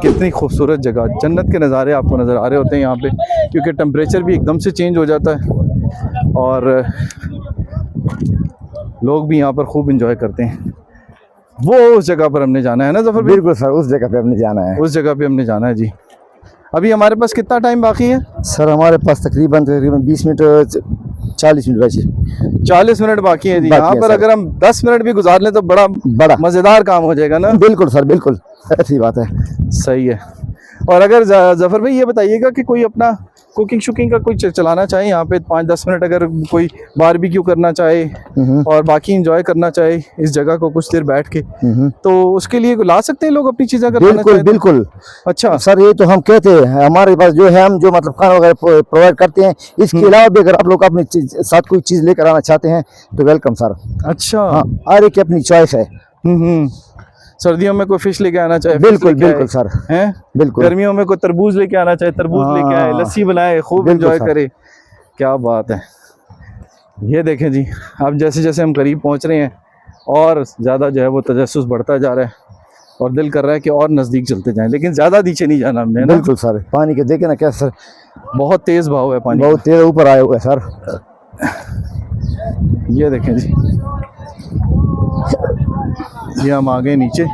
कितनी खूबसूरत जगह, जन्नत के नज़ारे आपको नज़र आ रहे होते हैं यहाँ पे, क्योंकि टेम्परेचर भी एकदम से चेंज हो जाता है और लोग भी यहाँ पर खूब इंजॉय करते हैं। वो उस जगह पर हमने जाना है ना ज़फ़र भाई? बिल्कुल सर, उस जगह पे हमने जाना है। उस जगह पे हमने जाना है जी। अभी हमारे पास कितना टाइम बाकी है? सर हमारे पास तकरीबन 20 मिनट 40 मिनट बचे। 40 मिनट बाकी है जी। बाकी यहाँ है पर सर। अगर हम 10 मिनट भी गुजार लें तो बड़ा मज़ेदार काम हो जाएगा ना? बिल्कुल सर, बिल्कुल ऐसी बात है। सही है। और अगर ज़फ़र भाई ये बताइएगा कि कोई अपना कुकिंग शुकिंग का कोई चलाना चाहे यहाँ पे 5-10 मिनट, अगर कोई बारबेक्यू करना चाहे और बाकी एंजॉय करना चाहे इस जगह को कुछ देर बैठ के, तो उसके लिए ला सकते हैं लोग अपनी चीज़ें अगर लाना बिल्कुल चाहे तो? बिल्कुल। अच्छा सर ये तो हम कहते हैं, हमारे पास जो है हम जो मतलब खाना वगैरह प्रोवाइड करते हैं, इसके अलावा भी अगर आप लोग अपनी साथ कोई चीज़ लेकर आना चाहते हैं तो वेलकम सर। अच्छा। हाँ, हर एक की अपनी चॉइस है। सर्दियों में कोई फिश लेके आना चाहे बिल्कुल बिल्कुल सर, हैं, बिल्कुल। गर्मियों में कोई तरबूज लेके आना चाहे तरबूज लेके आए, लस्सी बनाए, खूब बिल्कुल एंजॉय सर। करे। क्या बात है। ये देखें जी, अब जैसे जैसे हम करीब पहुंच रहे हैं और ज़्यादा जो है वो तजस्सुस बढ़ता जा रहा है और दिल कर रहा है कि और नज़दीक चलते जाएं, लेकिन ज़्यादा नीचे नहीं जाना हमने, है ना? बिल्कुल सर, पानी के देखे ना क्या सर, बहुत तेज़ बहाव है पानी बहुत तेज ऊपर आए हुए सर। ये देखें जी, ये हम आ गए नीचे।